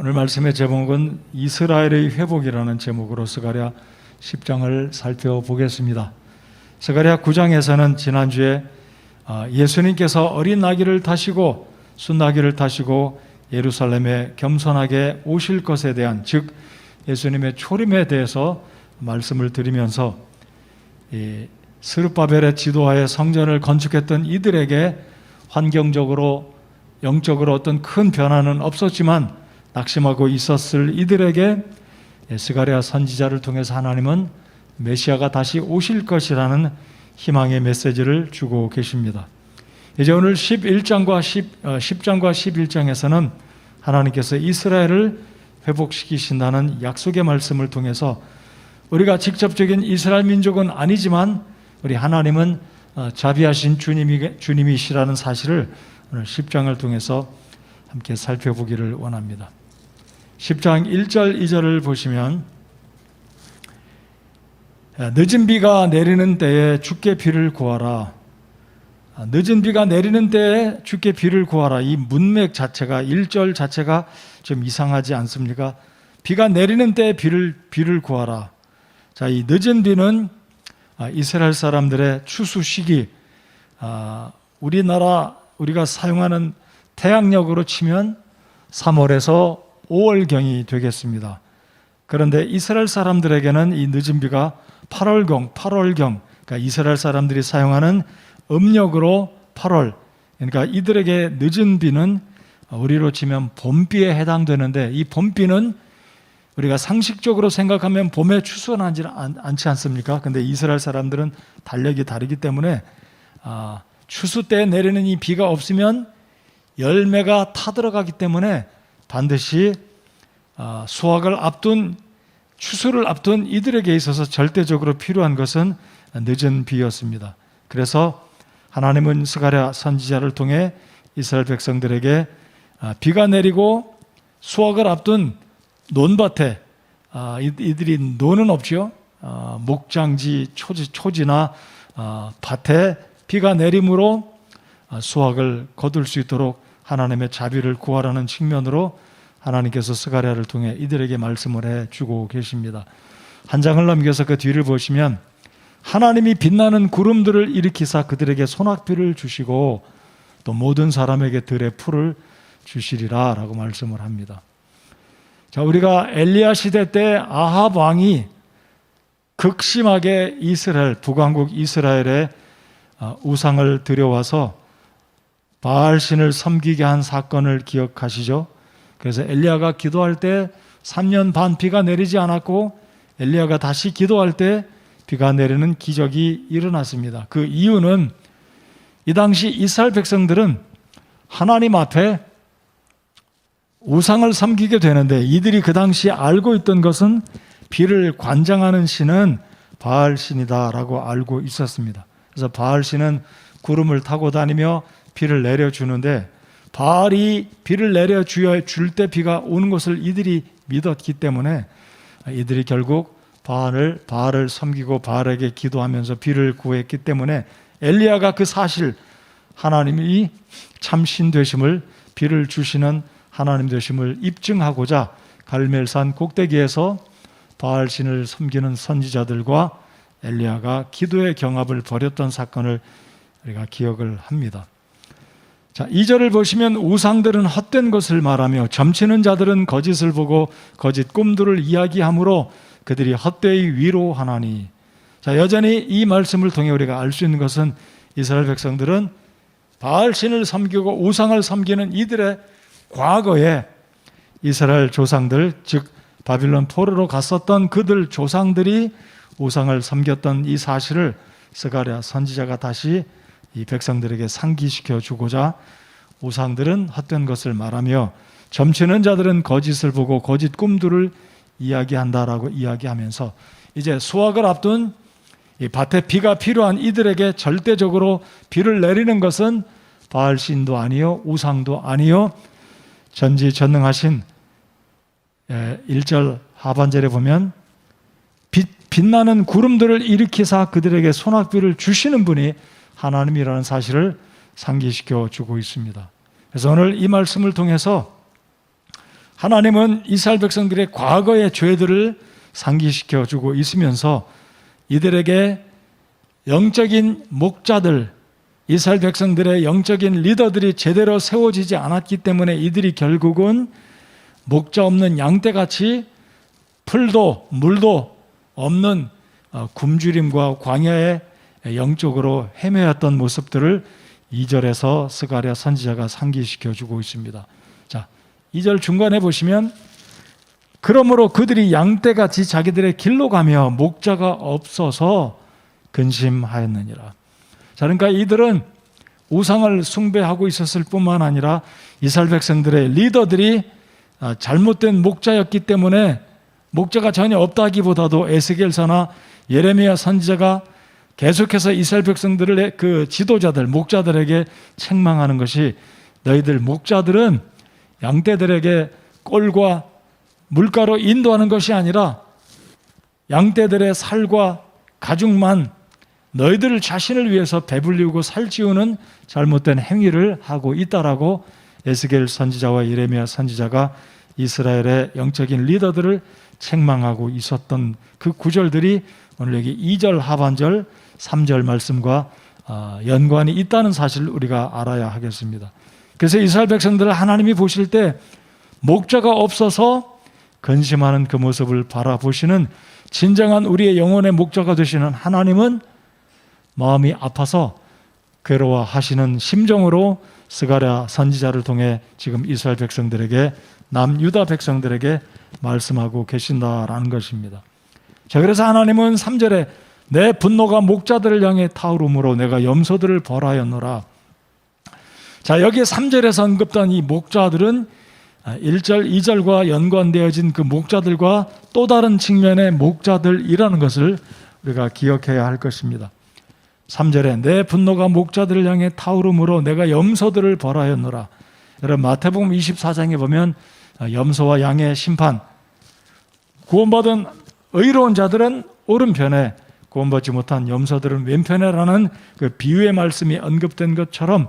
오늘 말씀의 제목은 이스라엘의 회복이라는 제목으로 스가랴 10장을 살펴보겠습니다. 스가랴 9장에서는 지난주에 예수님께서 어린 나귀를 타시고 순나귀를 타시고 예루살렘에 겸손하게 오실 것에 대한, 즉 예수님의 초림에 대해서 말씀을 드리면서 스룹바벨의 지도하에 성전을 건축했던 이들에게 환경적으로 영적으로 어떤 큰 변화는 없었지만 낙심하고 있었을 이들에게 스가랴 선지자를 통해서 하나님은 메시아가 다시 오실 것이라는 희망의 메시지를 주고 계십니다. 이제 오늘 10장과 11장에서는 하나님께서 이스라엘을 회복시키신다는 약속의 말씀을 통해서 우리가 직접적인 이스라엘 민족은 아니지만 우리 하나님은 자비하신 주님이시라는 사실을 오늘 10장을 통해서 함께 살펴보기를 원합니다. 10장 1절 2절을 보시면 늦은 비가 내리는 때에 주께 비를 구하라. 늦은 비가 내리는 때에 주께 비를 구하라. 이 문맥 자체가 1절 자체가 좀 이상하지 않습니까? 비가 내리는 때에 비를 구하라. 자, 이 늦은 비는 이스라엘 사람들의 추수 시기, 우리가 사용하는 태양력으로 치면 3월에서 5월경이 되겠습니다. 그런데 이스라엘 사람들에게는 이 늦은 비가 8월경, 그러니까 이스라엘 사람들이 사용하는 음력으로 8월, 그러니까 이들에게 늦은 비는 우리로 치면 봄비에 해당되는데, 이 봄비는 우리가 상식적으로 생각하면 봄에 추수하지 않지 않습니까? 근데 이스라엘 사람들은 달력이 다르기 때문에 추수 때 내리는 이 비가 없으면 열매가 타들어가기 때문에 반드시 수확을 앞둔, 추수를 앞둔 이들에게 있어서 절대적으로 필요한 것은 늦은 비였습니다. 그래서 하나님은 스가랴 선지자를 통해 이스라엘 백성들에게 비가 내리고 수확을 앞둔 논밭에, 이들이 논은 없죠. 목장지, 초지나 밭에 비가 내림으로 수확을 거둘 수 있도록 하나님의 자비를 구하라는 측면으로 하나님께서 스가랴를 통해 이들에게 말씀을 해주고 계십니다. 한 장을 넘겨서 그 뒤를 보시면 하나님이 빛나는 구름들을 일으키사 그들에게 소낙비를 주시고 또 모든 사람에게 들의 풀을 주시리라 라고 말씀을 합니다. 자, 우리가 엘리야 시대 때 아합 왕이 극심하게 북왕국 이스라엘에 우상을 들여와서 바알신을 섬기게 한 사건을 기억하시죠? 그래서 엘리야가 기도할 때 3년 반 비가 내리지 않았고 엘리야가 다시 기도할 때 비가 내리는 기적이 일어났습니다. 그 이유는 이 당시 이스라엘 백성들은 하나님 앞에 우상을 섬기게 되는데, 이들이 그 당시 알고 있던 것은 비를 관장하는 신은 바알신이다라고 알고 있었습니다. 그래서 바알신은 구름을 타고 다니며 비를 내려주는데, 바알이 비를 내려줄 때 비가 오는 것을 이들이 믿었기 때문에 이들이 결국 바알을 섬기고 바알에게 기도하면서 비를 구했기 때문에 엘리야가 그 사실, 하나님이 참신 되심을, 비를 주시는 하나님 되심을 입증하고자 갈멜산 꼭대기에서 바알신을 섬기는 선지자들과 엘리야가 기도의 경합을 벌였던 사건을 우리가 기억을 합니다. 자, 2절을 보시면 우상들은 헛된 것을 말하며 점치는 자들은 거짓을 보고 거짓 꿈들을 이야기하므로 그들이 헛되이 위로하나니. 자, 여전히 이 말씀을 통해 우리가 알 수 있는 것은 이스라엘 백성들은 바알신을 섬기고 우상을 섬기는 이들의 과거에 이스라엘 조상들, 즉 바빌론 포로로 갔었던 그들 조상들이 우상을 섬겼던 이 사실을 스가랴 선지자가 다시 이 백성들에게 상기시켜 주고자 우상들은 헛된 것을 말하며 점치는 자들은 거짓을 보고 거짓 꿈들을 이야기한다라고 이야기하면서 이제 수확을 앞둔 이 밭에 비가 필요한 이들에게 절대적으로 비를 내리는 것은 바알신도 아니요 우상도 아니요 전지전능하신 1절 하반절에 보면 빛나는 구름들을 일으키사 그들에게 소낙비를 주시는 분이 하나님이라는 사실을 상기시켜 주고 있습니다. 그래서 오늘 이 말씀을 통해서 하나님은 이스라엘 백성들의 과거의 죄들을 상기시켜 주고 있으면서 이들에게 영적인 목자들, 이스라엘 백성들의 영적인 리더들이 제대로 세워지지 않았기 때문에 이들이 결국은 목자 없는 양떼같이 풀도 물도 없는 굶주림과 광야에 영적으로 헤매었던 모습들을 2절에서 스가랴 선지자가 상기시켜 주고 있습니다. 자, 2절 중간에 보시면 그러므로 그들이 양떼같이 자기들의 길로 가며 목자가 없어서 근심하였느니라. 자, 그러니까 이들은 우상을 숭배하고 있었을 뿐만 아니라 이스라엘 백성들의 리더들이 잘못된 목자였기 때문에 목자가 전혀 없다기보다도 에스겔서나 예레미야 선지자가 계속해서 이스라엘 백성들의 그 지도자들, 목자들에게 책망하는 것이 너희들 목자들은 양떼들에게 꼴과 물가로 인도하는 것이 아니라 양떼들의 살과 가죽만 너희들 자신을 위해서 배불리고 살찌우는 잘못된 행위를 하고 있다라고 에스겔 선지자와 예레미야 선지자가 이스라엘의 영적인 리더들을 책망하고 있었던 그 구절들이 오늘 여기 2절 하반절 3절 말씀과 연관이 있다는 사실을 우리가 알아야 하겠습니다. 그래서 이스라엘 백성들을 하나님이 보실 때 목자가 없어서 근심하는 그 모습을 바라보시는 진정한 우리의 영혼의 목자가 되시는 하나님은 마음이 아파서 괴로워하시는 심정으로 스가랴 선지자를 통해 지금 이스라엘 백성들에게 남유다 백성들에게 말씀하고 계신다라는 것입니다. 자, 그래서 하나님은 3절에 내 분노가 목자들을 향해 타오르므로 내가 염소들을 벌하였노라. 자, 여기 3절에서 언급된 이 목자들은 1절, 2절과 연관되어진 그 목자들과 또 다른 측면의 목자들이라는 것을 우리가 기억해야 할 것입니다. 3절에 내 분노가 목자들을 향해 타오르므로 내가 염소들을 벌하였노라. 여러분 마태복음 24장에 보면 염소와 양의 심판, 구원받은 의로운 자들은 오른편에 구원받지 못한 염소들은 왼편에라는 그 비유의 말씀이 언급된 것처럼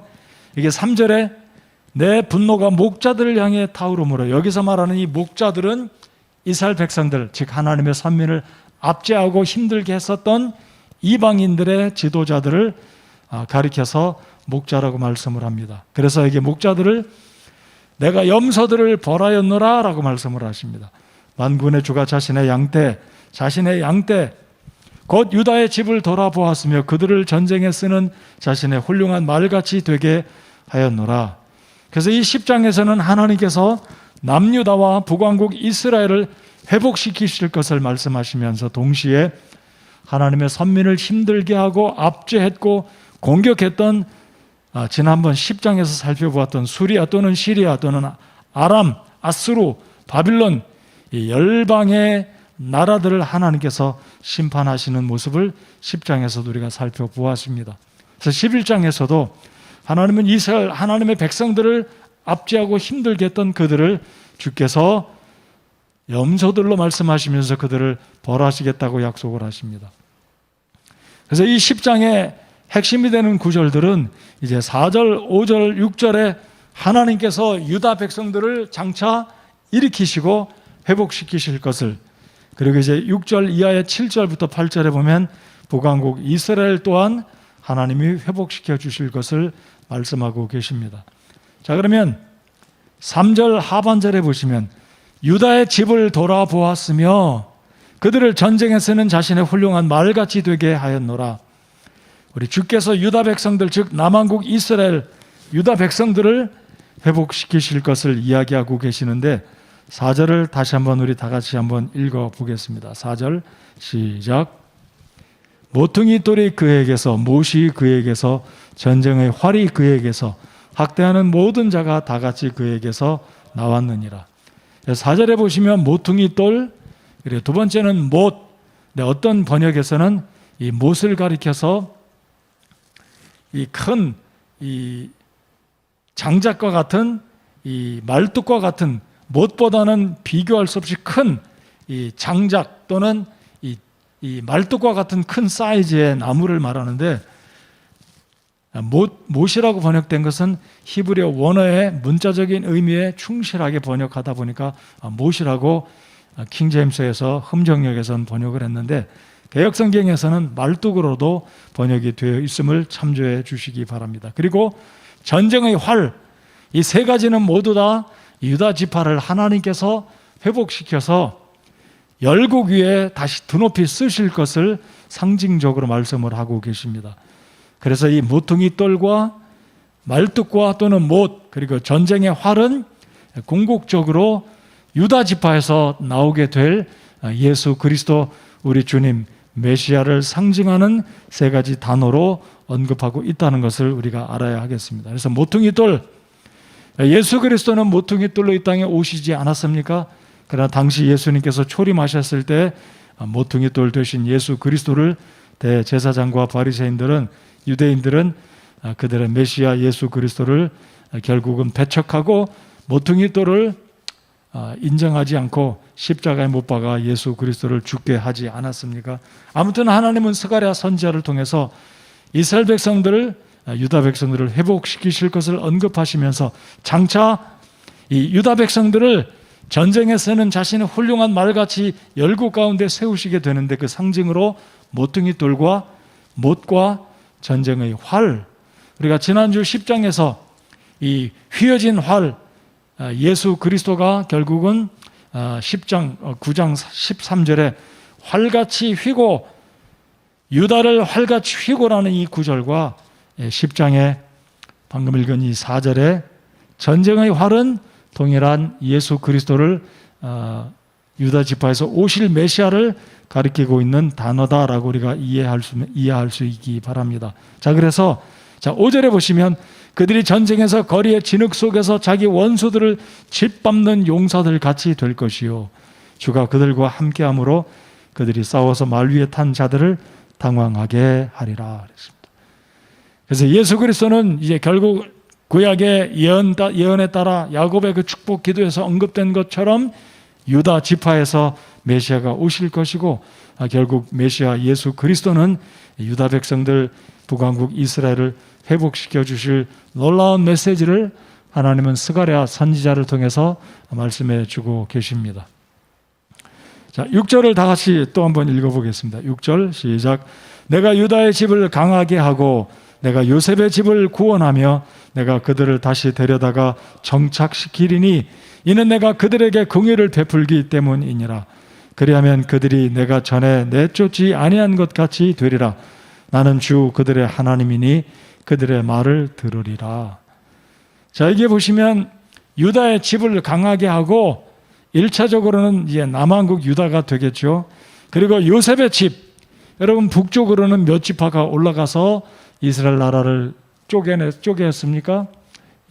이게 3절에 내 분노가 목자들을 향해 타오르므로 여기서 말하는 이 목자들은 이스라엘 백성들, 즉 하나님의 선민을 압제하고 힘들게 했었던 이방인들의 지도자들을 가리켜서 목자라고 말씀을 합니다. 그래서 이게 목자들을 내가 염소들을 벌하였노라 라고 말씀을 하십니다. 만군의 주가 자신의 양떼 곧 유다의 집을 돌아보았으며 그들을 전쟁에 쓰는 자신의 훌륭한 말같이 되게 하였노라. 그래서 이 10장에서는 하나님께서 남유다와 북왕국 이스라엘을 회복시키실 것을 말씀하시면서 동시에 하나님의 선민을 힘들게 하고 압제했고 공격했던 지난번 10장에서 살펴보았던 수리아 또는 시리아 또는 아람, 아수르, 바빌론 이 열방의 나라들을 하나님께서 심판하시는 모습을 10장에서도 우리가 살펴보았습니다. 그래서 11장에서도 하나님은 이스라엘 하나님의 백성들을 압제하고 힘들게 했던 그들을 주께서 염소들로 말씀하시면서 그들을 벌하시겠다고 약속을 하십니다. 그래서 이 10장의 핵심이 되는 구절들은 이제 4절, 5절, 6절에 하나님께서 유다 백성들을 장차 일으키시고 회복시키실 것을, 그리고 이제 6절 이하의 7절부터 8절에 보면 북왕국 이스라엘 또한 하나님이 회복시켜 주실 것을 말씀하고 계십니다. 자, 그러면 3절 하반절에 보시면 유다의 집을 돌아보았으며 그들을 전쟁에 쓰는 자신의 훌륭한 말같이 되게 하였노라. 우리 주께서 유다 백성들, 즉 남왕국 이스라엘 유다 백성들을 회복시키실 것을 이야기하고 계시는데 4절을 다시 한번 우리 다 같이 한번 읽어보겠습니다. 4절 시작. 모퉁이 돌이 그에게서, 못이 그에게서, 전쟁의 활이 그에게서, 학대하는 모든 자가 다 같이 그에게서 나왔느니라. 4절에 보시면 모퉁이 돌, 그리고 두 번째는 못. 어떤 번역에서는 이 못을 가리켜서 이 큰 이 장작과 같은 이 말뚝과 같은 못보다는 비교할 수 없이 큰 이 장작 또는 이 말뚝과 같은 큰 사이즈의 나무를 말하는데 못이라고 번역된 것은 히브리어 원어의 문자적인 의미에 충실하게 번역하다 보니까 못이라고 킹제임스에서 흠정역에서는 번역을 했는데, 개역성경에서는 말뚝으로도 번역이 되어 있음을 참조해 주시기 바랍니다. 그리고 전쟁의 활, 이 세 가지는 모두 다 유다 지파를 하나님께서 회복시켜서 열국 위에 다시 드높이 쓰실 것을 상징적으로 말씀을 하고 계십니다. 그래서 이 모퉁이 돌과 말뚝과 또는 못, 그리고 전쟁의 활은 궁극적으로 유다 지파에서 나오게 될 예수 그리스도 우리 주님 메시아를 상징하는 세 가지 단어로 언급하고 있다는 것을 우리가 알아야 하겠습니다. 그래서 모퉁이 돌, 예수 그리스도는 모퉁이 돌로 이 땅에 오시지 않았습니까? 그러나 당시 예수님께서 초림하셨을 때 모퉁이 돌 되신 예수 그리스도를 대제사장과 바리새인들은, 유대인들은 그들의 메시아 예수 그리스도를 결국은 배척하고 모퉁이 돌을 인정하지 않고 십자가에 못 박아 예수 그리스도를 죽게 하지 않았습니까? 아무튼 하나님은 스가랴 선지자를 통해서 이스라엘 백성들을, 유다 백성들을 회복시키실 것을 언급하시면서 장차 이 유다 백성들을 전쟁에서는 자신의 훌륭한 말같이 열국 가운데 세우시게 되는데, 그 상징으로 모퉁이 돌과 못과 전쟁의 활, 우리가 지난주 10장에서 이 휘어진 활, 예수 그리스도가 결국은 10장 9장 13절에 활같이 휘고, 유다를 활같이 휘고라는 이 구절과 10장에 방금 읽은 이 4절에 전쟁의 활은 동일한 예수 그리스도를, 유다 지파에서 오실 메시아를 가리키고 있는 단어다라고 우리가 이해할 수 있기 바랍니다. 자, 그래서 5절에 보시면 그들이 전쟁에서 거리의 진흙 속에서 자기 원수들을 짓밟는 용사들 같이 될 것이요, 주가 그들과 함께함으로 그들이 싸워서 말 위에 탄 자들을 당황하게 하리라 그랬습니다. 그래서 예수 그리스도는 이제 결국 구약의 예언에 따라 야곱의 그 축복 기도에서 언급된 것처럼 유다 지파에서 메시아가 오실 것이고, 결국 메시아 예수 그리스도는 유다 백성들, 북왕국 이스라엘을 회복시켜 주실 놀라운 메시지를 하나님은 스가랴 선지자를 통해서 말씀해 주고 계십니다. 자, 6절을 다 같이 또 한번 읽어보겠습니다. 6절 시작. 내가 유다의 집을 강하게 하고 내가 요셉의 집을 구원하며 내가 그들을 다시 데려다가 정착시키리니 이는 내가 그들에게 긍휼을 베풀기 때문이니라. 그리하면 그들이 내가 전에 내쫓지 아니한 것 같이 되리라. 나는 주 그들의 하나님이니 그들의 말을 들으리라. 자, 이게 보시면 유다의 집을 강하게 하고 1차적으로는 이제 남왕국 유다가 되겠죠. 그리고 요셉의 집, 여러분 북쪽으로는 몇 지파가 올라가서 이스라엘 나라를 쪼개었습니까?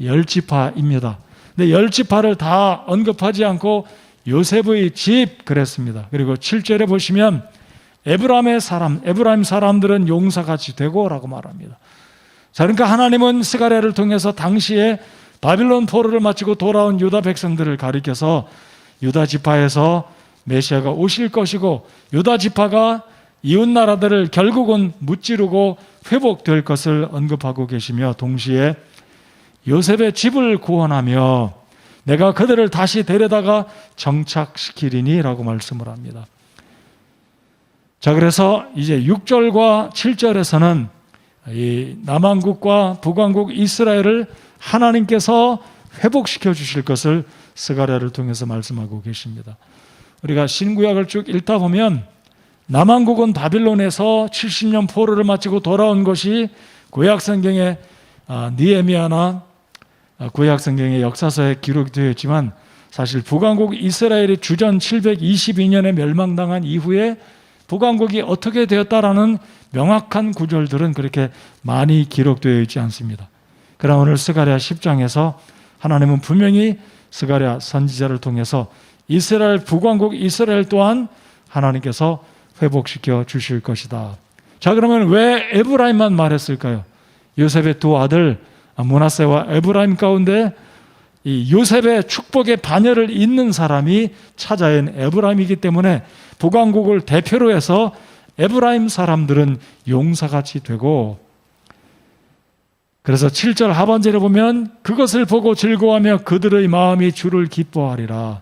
10지파입니다. 근데 10지파를 다 언급하지 않고 요셉의 집 그랬습니다. 그리고 7절에 보시면 에브라임 사람들은 용사같이 되고 라고 말합니다. 자, 그러니까 하나님은 스가랴를 통해서 당시에 바빌론 포로를 마치고 돌아온 유다 백성들을 가리켜서 유다 지파에서 메시아가 오실 것이고, 유다 지파가 이웃 나라들을 결국은 무찌르고 회복될 것을 언급하고 계시며, 동시에 요셉의 집을 구원하며 내가 그들을 다시 데려다가 정착시키리니 라고 말씀을 합니다. 자, 그래서 이제 6절과 7절에서는 이 남왕국과 북왕국 이스라엘을 하나님께서 회복시켜 주실 것을 스가랴를 통해서 말씀하고 계십니다. 우리가 신구약을 쭉 읽다 보면 남왕국은 바빌론에서 70년 포로를 마치고 돌아온 것이 구약성경의 느헤미야나 구약성경의 역사서에 기록이 되어 있지만, 사실 북왕국 이스라엘이 주전 722년에 멸망당한 이후에 북왕국이 어떻게 되었다라는 명확한 구절들은 그렇게 많이 기록되어 있지 않습니다. 그러나 오늘 스가랴 10장에서 하나님은 분명히 스가랴 선지자를 통해서 이스라엘, 북왕국 이스라엘 또한 하나님께서 회복시켜 주실 것이다. 자, 그러면 왜 에브라임만 말했을까요? 요셉의 두 아들 므낫세와 에브라임 가운데 이 요셉의 축복의 반열을 잇는 사람이 차자인 에브라임이기 때문에 북왕국을 대표로 해서 에브라임 사람들은 용사같이 되고, 그래서 7절 하반절에 보면 그것을 보고 즐거워하며 그들의 마음이 주를 기뻐하리라.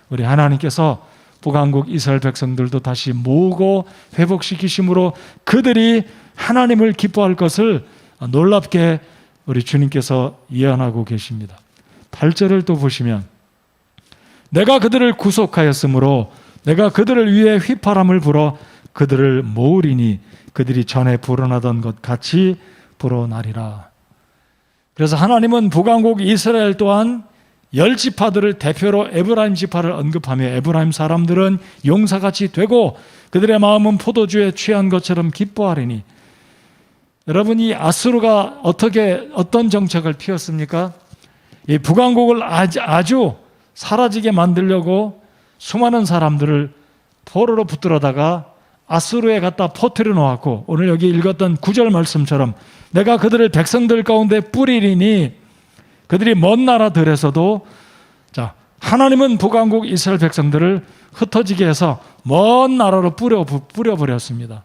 우리 하나님께서 북왕국 이스라엘 백성들도 다시 모으고 회복시키심으로 그들이 하나님을 기뻐할 것을 놀랍게 우리 주님께서 예언하고 계십니다. 8절을 또 보시면 내가 그들을 구속하였으므로 내가 그들을 위해 휘파람을 불어 그들을 모으리니 그들이 전에 불어나던 것 같이 불어나리라. 그래서 하나님은 북왕국 이스라엘 또한 10지파들을 대표로 에브라임 지파를 언급하며 에브라임 사람들은 용사같이 되고 그들의 마음은 포도주에 취한 것처럼 기뻐하리니. 여러분, 이 아수르가 어떤 정책을 피웠습니까? 이 북왕국을 아주 사라지게 만들려고 수많은 사람들을 포로로 붙들어다가 아수르에 갖다 퍼뜨려 놓았고, 오늘 여기 읽었던 9절 말씀처럼 내가 그들을 백성들 가운데 뿌리리니 그들이 먼 나라들에서도, 자, 하나님은 북왕국 이스라엘 백성들을 흩어지게 해서 먼 나라로 뿌려버렸습니다.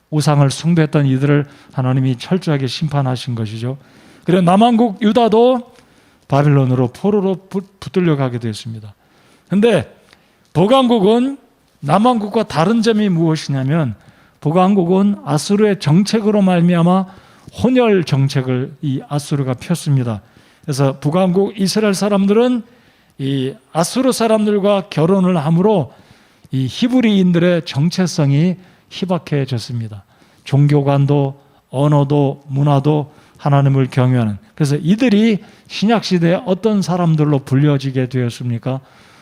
우상을 숭배했던 이들을 하나님이 철저하게 심판하신 것이죠. 그리고 남왕국 유다도 바빌론으로 포로로 붙들려 가게 되었습니다. 그런데 북왕국은 남왕국과 다른 점이 무엇이냐면, 북왕국은 아수르의 정책으로 말미암아 혼혈 정책을 이 아수르가 폈습니다. 그래서 북왕국 이스라엘 사람들은 이 아수르 사람들과 결혼을 함으로 이 히브리인들의 정체성이 희박해졌습니다. 종교관도 언어도 문화도 하나님을 경외하는, 그래서 이들이 신약시대에 어떤 사람들로 불려지게 되었습니까?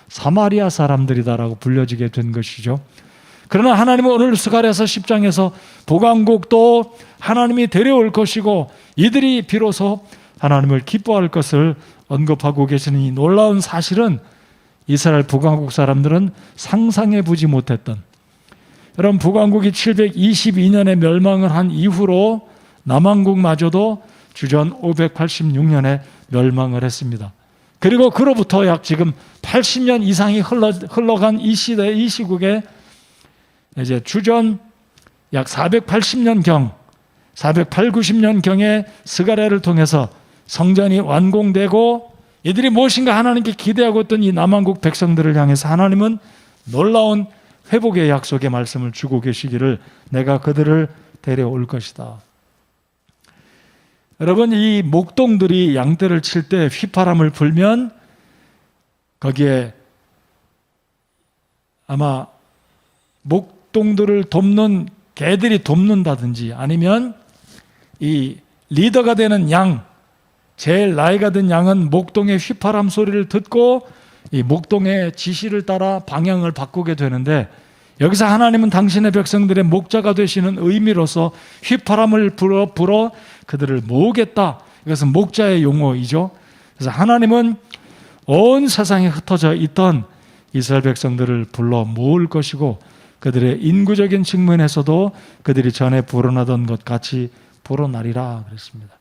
사마리아 사람들이다라고 불려지게 된 것이죠. 그러나 하나님은 오늘 스가랴서 10장에서 북왕국도 하나님이 데려올 것이고 이들이 비로소 하나님을 기뻐할 것을 언급하고 계시는 이 놀라운 사실은 이스라엘 북왕국 사람들은 상상해 보지 못했던, 여러분, 북왕국이 722년에 멸망을 한 이후로 남왕국마저도 주전 586년에 멸망을 했습니다. 그리고 그로부터 약 지금 80년 이상이 흘러간 이 시대, 이 시국에 이제 주전 약 480년경, 480-90년경에 스가랴를 통해서 성전이 완공되고 이들이 무엇인가 하나님께 기대하고 있던 이 남왕국 백성들을 향해서 하나님은 놀라운 회복의 약속의 말씀을 주고 계시기를, 내가 그들을 데려올 것이다. 여러분, 이 목동들이 양떼를 칠 때 휘파람을 불면 거기에 아마 목동들을 돕는 개들이 돕는다든지 아니면 이 리더가 되는 양, 제일 나이가 든 양은 목동의 휘파람 소리를 듣고 이 목동의 지시를 따라 방향을 바꾸게 되는데, 여기서 하나님은 당신의 백성들의 목자가 되시는 의미로서 휘파람을 불어 그들을 모으겠다. 이것은 목자의 용어이죠. 그래서 하나님은 온 세상에 흩어져 있던 이스라엘 백성들을 불러 모을 것이고 그들의 인구적인 측면에서도 그들이 전에 불어나던 것 같이 불어나리라 그랬습니다.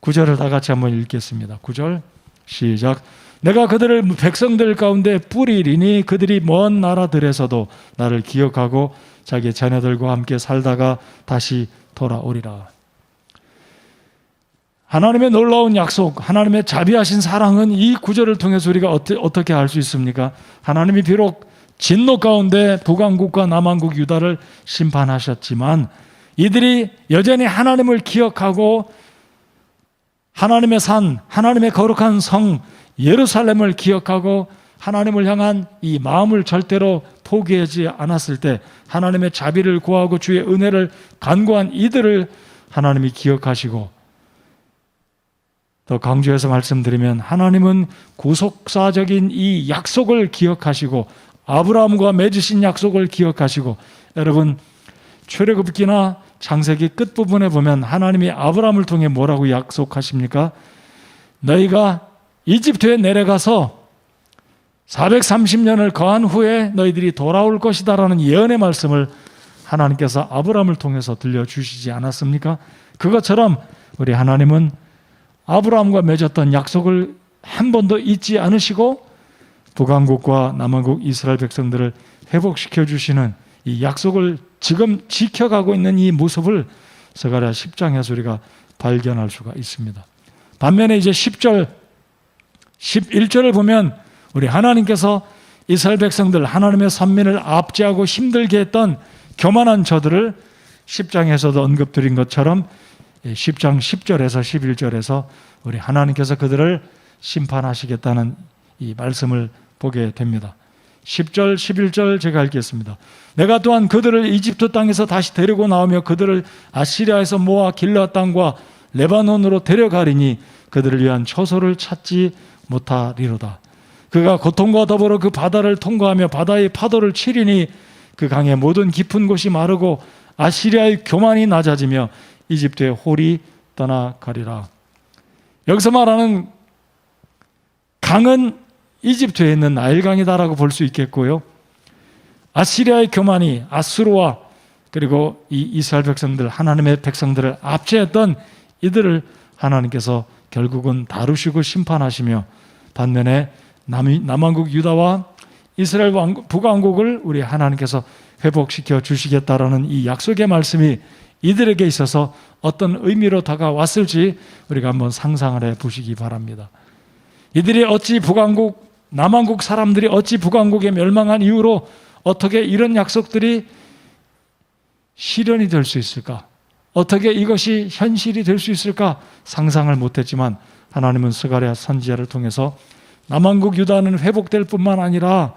9절을 다 같이 한번 읽겠습니다. 9절 시작. 내가 그들을 백성들 가운데 뿌리리니 그들이 먼 나라들에서도 나를 기억하고 자기 자녀들과 함께 살다가 다시 돌아오리라. 하나님의 놀라운 약속, 하나님의 자비하신 사랑은 이 구절을 통해서 우리가 어떻게 알 수 있습니까? 하나님이 비록 진노 가운데 북왕국과 남왕국 유다를 심판하셨지만 이들이 여전히 하나님을 기억하고 하나님의 산, 하나님의 거룩한 성 예루살렘을 기억하고 하나님을 향한 이 마음을 절대로 포기하지 않았을 때, 하나님의 자비를 구하고 주의 은혜를 간구한 이들을 하나님이 기억하시고, 더 강조해서 말씀드리면 하나님은 구속사적인 이 약속을 기억하시고 아브라함과 맺으신 약속을 기억하시고, 여러분, 출애굽기나 창세기 끝부분에 보면 하나님이 아브라함을 통해 뭐라고 약속하십니까? 너희가 이집트에 내려가서 430년을 거한 후에 너희들이 돌아올 것이다 라는 예언의 말씀을 하나님께서 아브라함을 통해서 들려주시지 않았습니까? 그것처럼 우리 하나님은 아브라함과 맺었던 약속을 한 번도 잊지 않으시고 북왕국과 남왕국 이스라엘 백성들을 회복시켜 주시는 이 약속을 지금 지켜가고 있는 이 모습을 스가랴 10장에서 우리가 발견할 수가 있습니다. 반면에 이제 10절, 11절을 보면 우리 하나님께서 이스라엘 백성들, 하나님의 선민을 압제하고 힘들게 했던 교만한 저들을 10장에서도 언급드린 것처럼 10장 10절에서 11절에서 우리 하나님께서 그들을 심판하시겠다는 이 말씀을 보게 됩니다. 10절, 11절 제가 읽겠습니다. 내가 또한 그들을 이집트 땅에서 다시 데리고 나오며 그들을 아시리아에서 모아 길르앗 땅과 레바논으로 데려가리니 그들을 위한 처소를 찾지 못하리로다. 그가 고통과 더불어 그 바다를 통과하며 바다의 파도를 치리니 그 강의 모든 깊은 곳이 마르고 아시리아의 교만이 낮아지며 이집트의 홀이 떠나가리라. 여기서 말하는 강은 이집트에 있는 나일강이다라고 볼 수 있겠고요. 아시리아의 교만이 아수르와 그리고 이 이스라엘 백성들, 하나님의 백성들을 압제했던 이들을 하나님께서 결국은 다루시고 심판하시며 반면에 남왕국 유다와 이스라엘 북왕국을 우리 하나님께서 회복시켜 주시겠다라는 이 약속의 말씀이 이들에게 있어서 어떤 의미로 다가왔을지 우리가 한번 상상을 해 보시기 바랍니다. 이들이 어찌 북왕국, 남왕국 사람들이 어찌 북왕국에 멸망한 이후로 어떻게 이런 약속들이 실현이 될 수 있을까? 어떻게 이것이 현실이 될 수 있을까? 상상을 못했지만 하나님은 스가랴 선지자를 통해서 남왕국 유다는 회복될 뿐만 아니라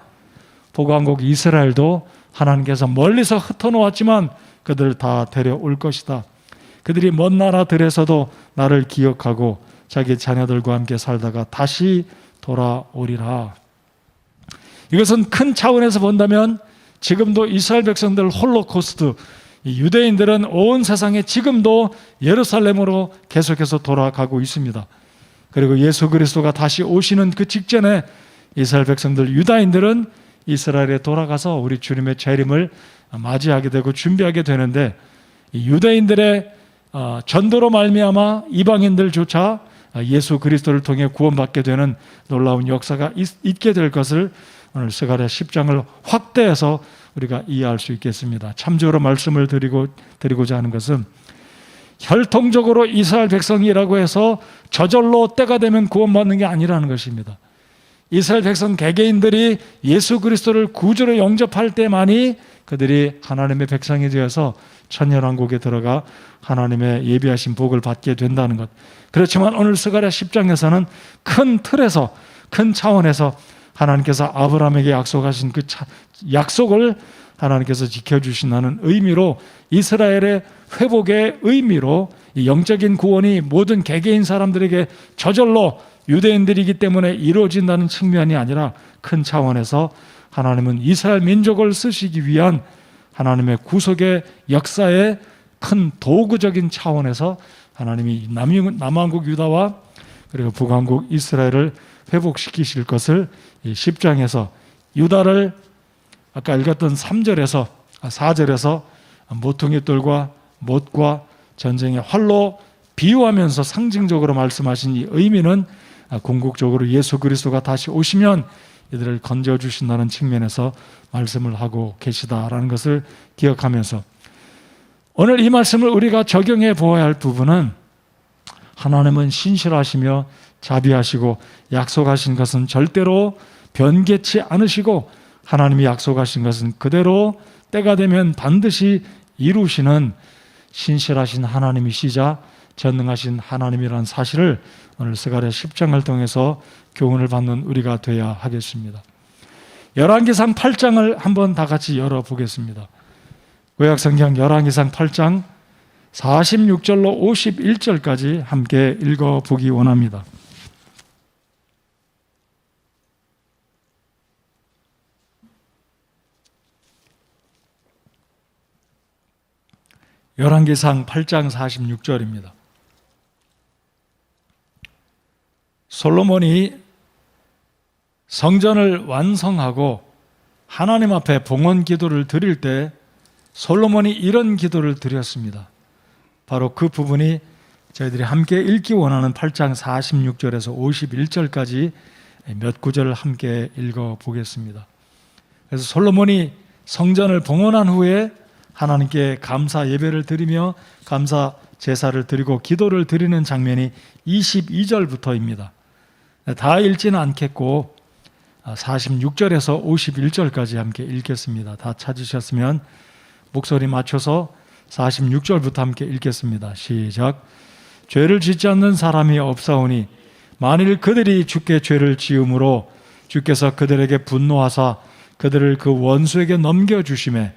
북왕국 이스라엘도 하나님께서 멀리서 흩어놓았지만 그들을 다 데려올 것이다. 그들이 먼 나라들에서도 나를 기억하고 자기 자녀들과 함께 살다가 다시 돌아오리라. 이것은 큰 차원에서 본다면 지금도 이스라엘 백성들 홀로코스트, 유대인들은 온 세상에 지금도 예루살렘으로 계속해서 돌아가고 있습니다. 그리고 예수 그리스도가 다시 오시는 그 직전에 이스라엘 백성들, 유다인들은 이스라엘에 돌아가서 우리 주님의 재림을 맞이하게 되고 준비하게 되는데, 유대인들의 전도로 말미암아 이방인들조차 예수 그리스도를 통해 구원받게 되는 놀라운 역사가 있게 될 것을 오늘 스가랴 10장을 확대해서 우리가 이해할 수 있겠습니다. 참조로 말씀을 드리고자 하는 것은 혈통적으로 이스라엘 백성이라고 해서 저절로 때가 되면 구원받는 게 아니라는 것입니다. 이스라엘 백성 개개인들이 예수 그리스도를 구주로 영접할 때만이 그들이 하나님의 백성이 되어서 천년왕국에 들어가 하나님의 예비하신 복을 받게 된다는 것. 그렇지만 오늘 스가랴 10장에서는 큰 틀에서, 큰 차원에서 하나님께서 아브라함에게 약속하신 그 약속을 하나님께서 지켜주신다는 의미로, 이스라엘의 회복의 의미로 이 영적인 구원이 모든 개개인 사람들에게 저절로 유대인들이기 때문에 이루어진다는 측면이 아니라 큰 차원에서 하나님은 이스라엘 민족을 쓰시기 위한 하나님의 구속의 역사의 큰 도구적인 차원에서 하나님이 남왕국 유다와 그리고 북왕국 이스라엘을 회복시키실 것을 이 10장에서 유다를 아까 읽었던 4절에서 모퉁이 돌과 못과 전쟁의 활로 비유하면서 상징적으로 말씀하신 이 의미는 궁극적으로 예수 그리스도가 다시 오시면 이들을 건져주신다는 측면에서 말씀을 하고 계시다라는 것을 기억하면서 오늘 이 말씀을 우리가 적용해 보아야 할 부분은, 하나님은 신실하시며 자비하시고 약속하신 것은 절대로 변개치 않으시고 하나님이 약속하신 것은 그대로 때가 되면 반드시 이루시는 신실하신 하나님이시자 전능하신 하나님이라는 사실을 오늘 스가랴 10장을 통해서 교훈을 받는 우리가 되어야 하겠습니다. 열왕기상 8장을 한번 다 같이 열어보겠습니다. 구약성경 열왕기상 8장 46절로 51절까지 함께 읽어보기 원합니다. 열왕기상 8장 46절입니다. 솔로몬이 성전을 완성하고 하나님 앞에 봉헌 기도를 드릴 때 솔로몬이 이런 기도를 드렸습니다. 바로 그 부분이 저희들이 함께 읽기 원하는 8장 46절에서 51절까지 몇 구절을 함께 읽어보겠습니다. 그래서 솔로몬이 성전을 봉헌한 후에 하나님께 감사 예배를 드리며 감사 제사를 드리고 기도를 드리는 장면이 22절부터입니다. 다 읽지는 않겠고 46절에서 51절까지 함께 읽겠습니다. 다 찾으셨으면 목소리 맞춰서 46절부터 함께 읽겠습니다. 시작. 죄를 짓지 않는 사람이 없사오니 만일 그들이 주께 죄를 지음으로 주께서 그들에게 분노하사 그들을 그 원수에게 넘겨주심에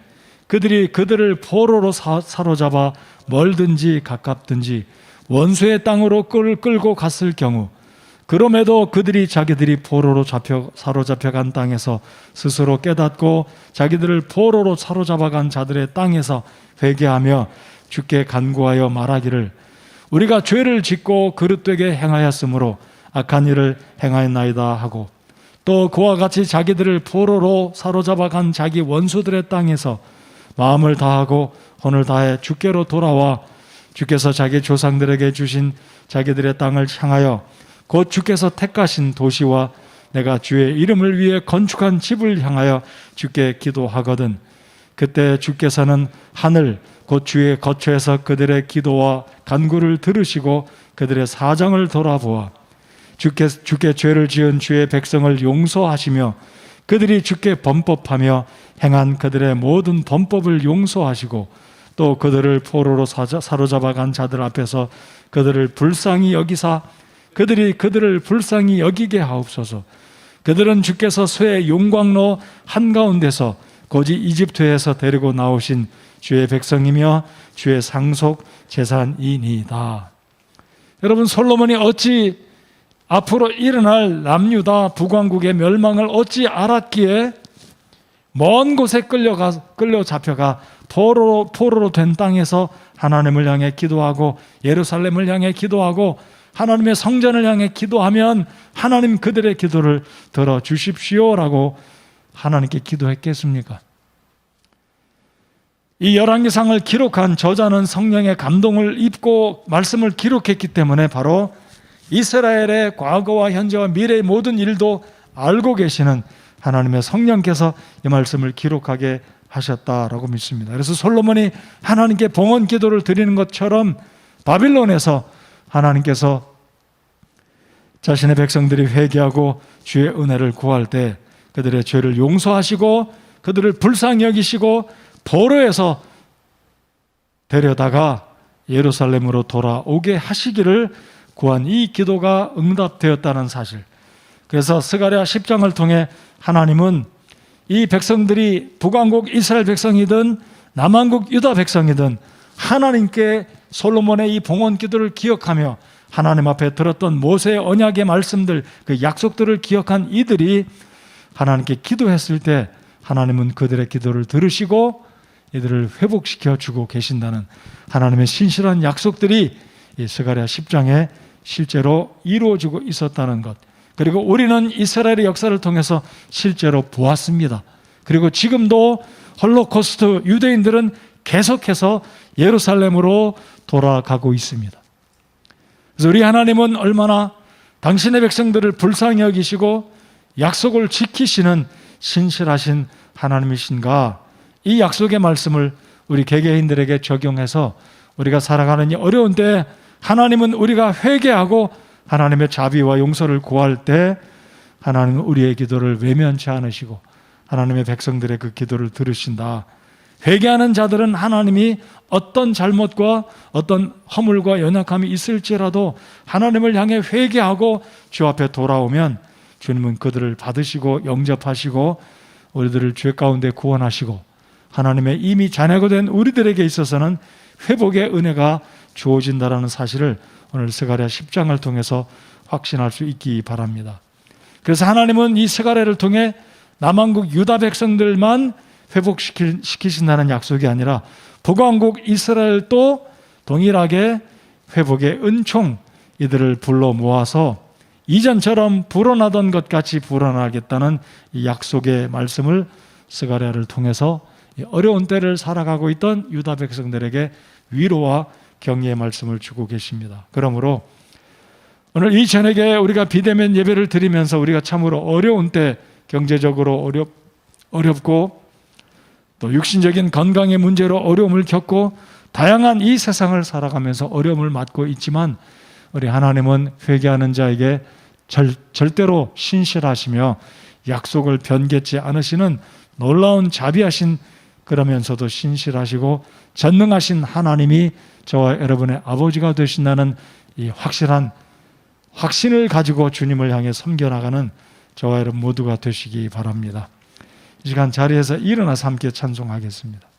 그들이 그들을 포로로 사로잡아 멀든지 가깝든지 원수의 땅으로 끌고 갔을 경우 그럼에도 그들이 자기들이 포로로 사로잡혀간 땅에서 스스로 깨닫고 자기들을 포로로 사로잡아간 자들의 땅에서 회개하며 주께 간구하여 말하기를 우리가 죄를 짓고 그릇되게 행하였으므로 악한 일을 행하였나이다 하고 또 그와 같이 자기들을 포로로 사로잡아간 자기 원수들의 땅에서 마음을 다하고 혼을 다해 주께로 돌아와 주께서 자기 조상들에게 주신 자기들의 땅을 향하여 곧 주께서 택하신 도시와 내가 주의 이름을 위해 건축한 집을 향하여 주께 기도하거든 그때 주께서는 하늘 곧 주의 거처에서 그들의 기도와 간구를 들으시고 그들의 사정을 돌아보아 주께 죄를 지은 주의 백성을 용서하시며 그들이 주께 범법하며 행한 그들의 모든 범법을 용서하시고 또 그들을 포로로 사로잡아간 자들 앞에서 그들을 불쌍히 여기사 그들이 그들을 불쌍히 여기게 하옵소서. 그들은 주께서 쇠의 용광로 한가운데서 고지 이집트에서 데리고 나오신 주의 백성이며 주의 상속 재산이니이다. 여러분, 솔로몬이 어찌 앞으로 일어날 남유다 북왕국의 멸망을 어찌 알았기에 먼 곳에 끌려 잡혀가 포로로 된 땅에서 하나님을 향해 기도하고 예루살렘을 향해 기도하고 하나님의 성전을 향해 기도하면 하나님 그들의 기도를 들어주십시오라고 하나님께 기도했겠습니까? 이 열왕기상을 기록한 저자는 성령의 감동을 입고 말씀을 기록했기 때문에 바로 이스라엘의 과거와 현재와 미래의 모든 일도 알고 계시는 하나님의 성령께서 이 말씀을 기록하게 하셨다라고 믿습니다. 그래서 솔로몬이 하나님께 봉헌 기도를 드리는 것처럼 바빌론에서 하나님께서 자신의 백성들이 회개하고 주의 은혜를 구할 때 그들의 죄를 용서하시고 그들을 불쌍히 여기시고 포로에서 데려다가 예루살렘으로 돌아오게 하시기를 구한 이 기도가 응답되었다는 사실. 그래서 스가랴 10장을 통해 하나님은 이 백성들이 북왕국 이스라엘 백성이든 남왕국 유다 백성이든 하나님께 솔로몬의 이 봉헌 기도를 기억하며 하나님 앞에 들었던 모세의 언약의 말씀들, 그 약속들을 기억한 이들이 하나님께 기도했을 때 하나님은 그들의 기도를 들으시고 이들을 회복시켜 주고 계신다는 하나님의 신실한 약속들이 이 스가랴 10장에 실제로 이루어지고 있었다는 것. 그리고 우리는 이스라엘의 역사를 통해서 실제로 보았습니다. 그리고 지금도 홀로코스트 유대인들은 계속해서 예루살렘으로 돌아가고 있습니다. 그래서 우리 하나님은 얼마나 당신의 백성들을 불쌍히 여기시고 약속을 지키시는 신실하신 하나님이신가, 이 약속의 말씀을 우리 개개인들에게 적용해서 우리가 살아가는 이 어려운 때 하나님은 우리가 회개하고 하나님의 자비와 용서를 구할 때 하나님은 우리의 기도를 외면치 않으시고 하나님의 백성들의 그 기도를 들으신다. 회개하는 자들은 하나님이 어떤 잘못과 어떤 허물과 연약함이 있을지라도 하나님을 향해 회개하고 주 앞에 돌아오면 주님은 그들을 받으시고 영접하시고 우리들을 죄 가운데 구원하시고 하나님의 이미 자녀가 된 우리들에게 있어서는 회복의 은혜가 주어진다라는 사실을 오늘 스가랴 10장을 통해서 확신할 수 있기 바랍니다. 그래서 하나님은 이 스가랴를 통해 남왕국 유다 백성들만 회복시키신다는 약속이 아니라 북왕국 이스라엘도 동일하게 회복의 은총 이들을 불러 모아서 이전처럼 불어나던 것 같이 불어나겠다는 이 약속의 말씀을 스가랴를 통해서 어려운 때를 살아가고 있던 유다 백성들에게 위로와 격려의 말씀을 주고 계십니다. 그러므로 오늘 이 저녁에 우리가 비대면 예배를 드리면서 우리가 참으로 어려운 때, 경제적으로 어렵고 또 육신적인 건강의 문제로 어려움을 겪고 다양한 이 세상을 살아가면서 어려움을 맞고 있지만 우리 하나님은 회개하는 자에게 절대로 신실하시며 약속을 변개치 않으시는 놀라운 자비하신, 그러면서도 신실하시고 전능하신 하나님이 저와 여러분의 아버지가 되신다는 이 확실한 확신을 가지고 주님을 향해 섬겨나가는 저와 여러분 모두가 되시기 바랍니다. 이 시간 자리에서 일어나서 함께 찬송하겠습니다.